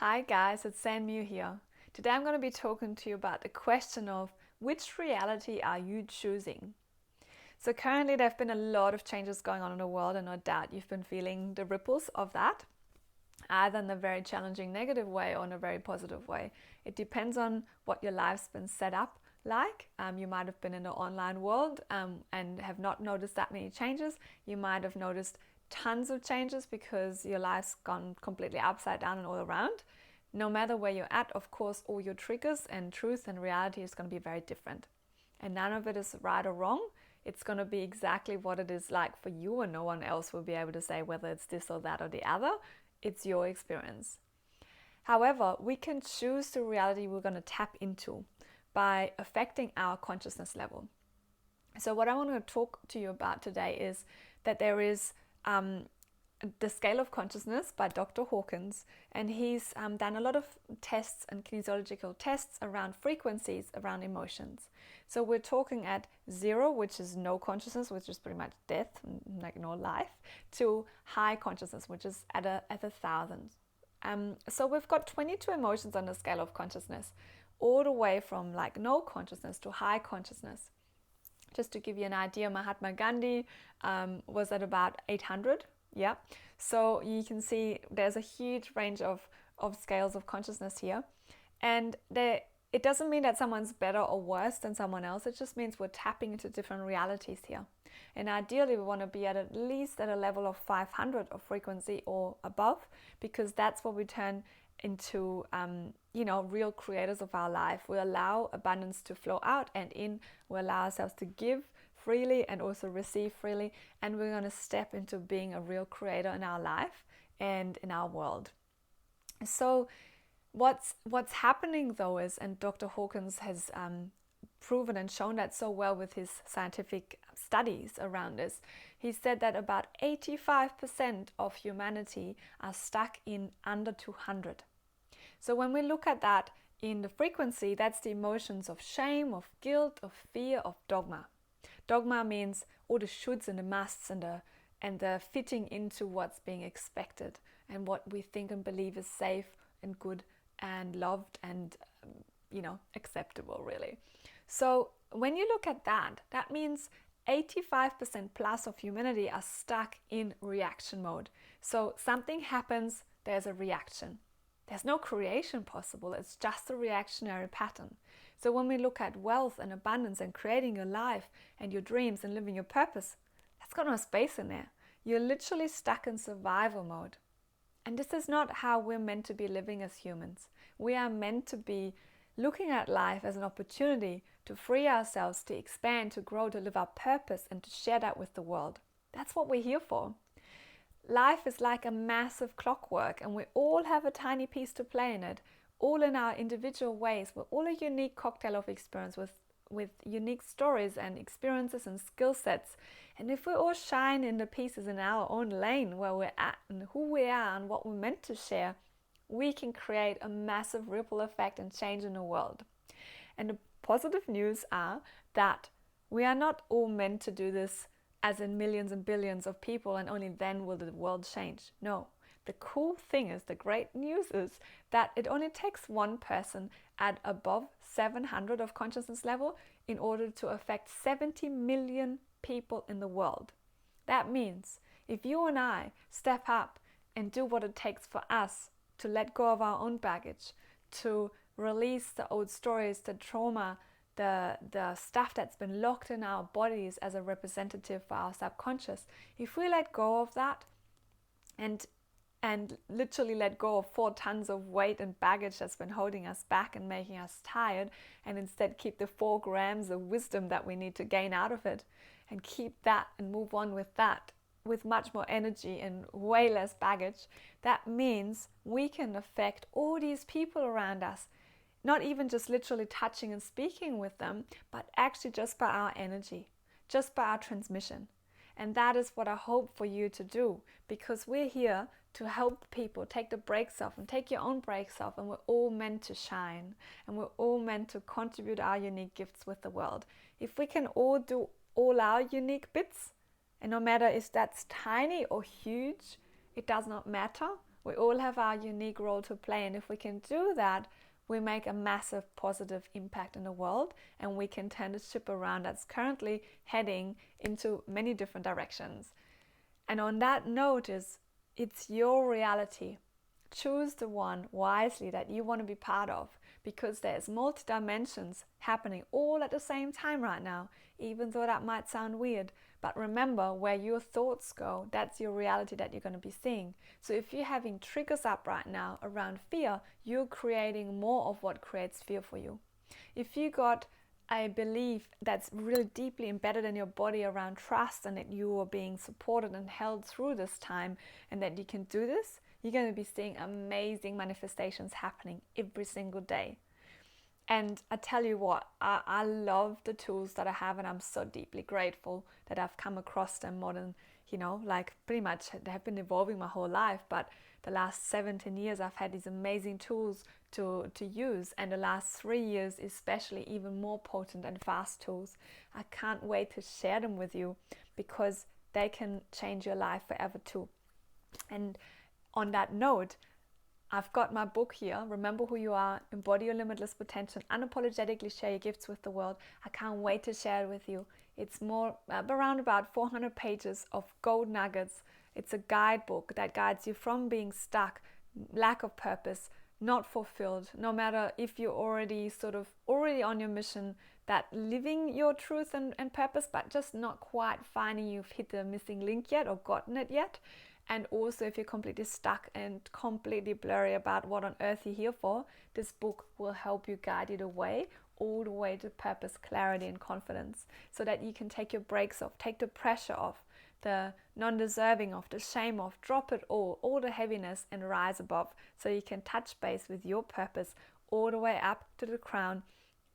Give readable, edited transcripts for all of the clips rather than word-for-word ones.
Hi guys, it's San Mew here. Today I'm going to be talking to you about the question of which reality are you choosing? So currently there have been a lot of changes going on in the world, and no doubt you've been feeling the ripples of that, either in a very challenging negative way or in a very positive way. It depends on what your life's been set up like. You might have been in the online world and have not noticed that many changes. You might have noticed tons of changes because your life's gone completely upside down and all around. No matter where you're at, of course, all your triggers and truth and reality is going to be very different. And none of it is right or wrong. It's going to be exactly what it is like for you, and no one else will be able to say whether it's this or that or the other. It's your experience. However, we can choose the reality we're going to tap into by affecting our consciousness level. So, what I want to talk to you about today is that there is The Scale of Consciousness by Dr. Hawkins, and he's done a lot of tests and kinesiological tests around frequencies around emotions. So we're talking at 0, which is no consciousness, which is pretty much death, like no life, to high consciousness, which is at a 1,000. So we've got 22 emotions on the scale of consciousness, all the way from like no consciousness to high consciousness. Just to give you an idea, Mahatma Gandhi was at about 800. Yeah, so you can see there's a huge range of scales of consciousness here, and it doesn't mean that someone's better or worse than someone else. It just means we're tapping into different realities here, and ideally we want to be at least at a level of 500 of frequency or above, because that's what we turn into real creators of our life. We allow abundance to flow out and in. We allow ourselves to give freely and also receive freely, and we're going to step into being a real creator in our life and in our world. So what's happening though is, and Dr. Hawkins has proven and shown that so well with his scientific studies around this. He said that about 85% of humanity are stuck in under 200. So when we look at that in the frequency, that's the emotions of shame, of guilt, of fear, of dogma. Dogma means all the shoulds and the musts and the fitting into what's being expected and what we think and believe is safe and good and loved and acceptable, really. So when you look at that, that means 85% plus of humanity are stuck in reaction mode. So something happens, there's a reaction. There's no creation possible, it's just a reactionary pattern. So when we look at wealth and abundance and creating your life and your dreams and living your purpose, that's got no space in there. You're literally stuck in survival mode. And this is not how we're meant to be living as humans. We are meant to be looking at life as an opportunity to free ourselves, to expand, to grow, to live our purpose, and to share that with the world. That's what we're here for. Life is like a massive clockwork, and we all have a tiny piece to play in it, all in our individual ways. We're all a unique cocktail of experience with unique stories and experiences and skill sets. And if we all shine in the pieces in our own lane where we're at and who we are and what we're meant to share, we can create a massive ripple effect and change in the world. And the positive news are that we are not all meant to do this as in millions and billions of people and only then will the world change. No. The cool thing is, the great news is that it only takes one person at above 700 of consciousness level in order to affect 70 million people in the world. That means if you and I step up and do what it takes for us to let go of our own baggage, to release the old stories, the trauma, the stuff that's been locked in our bodies as a representative for our subconscious, if we let go of that and literally let go of 4 tons of weight and baggage that's been holding us back and making us tired, and instead keep the 4 grams of wisdom that we need to gain out of it, and keep that and move on with that with much more energy and way less baggage, that means we can affect all these people around us, not even just literally touching and speaking with them, but actually just by our energy, just by our transmission. And that is what I hope for you to do, because we're here to help people take the brakes off and take your own brakes off, and we're all meant to shine and we're all meant to contribute our unique gifts with the world. If we can all do all our unique bits, and no matter if that's tiny or huge, it does not matter. We all have our unique role to play, and if we can do that, we make a massive positive impact in the world, and we can turn the ship around that's currently heading into many different directions. And on that note, it's your reality. Choose the one wisely that you want to be part of, because there's multi-dimensions happening all at the same time right now, even though that might sound weird. But remember, where your thoughts go, that's your reality that you're going to be seeing. So if you're having triggers up right now around fear, you're creating more of what creates fear for you. If you got a belief that's really deeply embedded in your body around trust, and that you are being supported and held through this time, and that you can do this, you're going to be seeing amazing manifestations happening every single day. And I tell you what, I love the tools that I have, and I'm so deeply grateful that I've come across them more than, like pretty much they have been evolving my whole life. But the last 17 years, I've had these amazing tools to use, and the last 3 years, especially, even more potent and fast tools. I can't wait to share them with you, because they can change your life forever too. And on that note, I've got my book here, Remember Who You Are, Embody Your Limitless Potential, Unapologetically Share Your Gifts with the World. I can't wait to share it with you. It's around about 400 pages of gold nuggets. It's a guidebook that guides you from being stuck, lack of purpose, not fulfilled, no matter if you're already on your mission, that living your truth and purpose, but just not quite finding you've hit the missing link yet or gotten it yet. And also, if you're completely stuck and completely blurry about what on earth you're here for, this book will help you guide you all the way to purpose, clarity, and confidence, so that you can take your brakes off, take the pressure off, the non-deserving off, the shame off, drop it all the heaviness, and rise above, so you can touch base with your purpose all the way up to the crown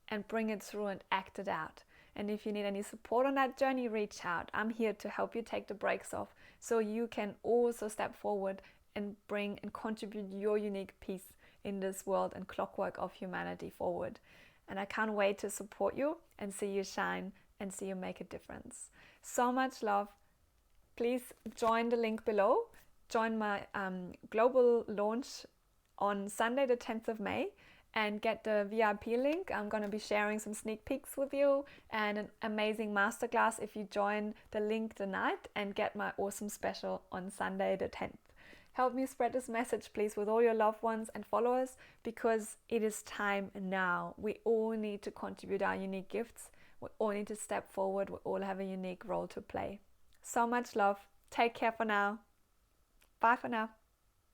and bring it through and act it out. And if you need any support on that journey, reach out. I'm here to help you take the brakes off, so you can also step forward and bring and contribute your unique piece in this world and clockwork of humanity forward. And I can't wait to support you and see you shine and see you make a difference. So much love. Please join the link below. Join my global launch on Sunday, the 10th of May. And get the VIP link. I'm going to be sharing some sneak peeks with you and an amazing masterclass if you join the link tonight and get my awesome special on Sunday the 10th. Help me spread this message, please, with all your loved ones and followers, because it is time now. We all need to contribute our unique gifts. We all need to step forward. We all have a unique role to play. So much love. Take care for now. Bye for now.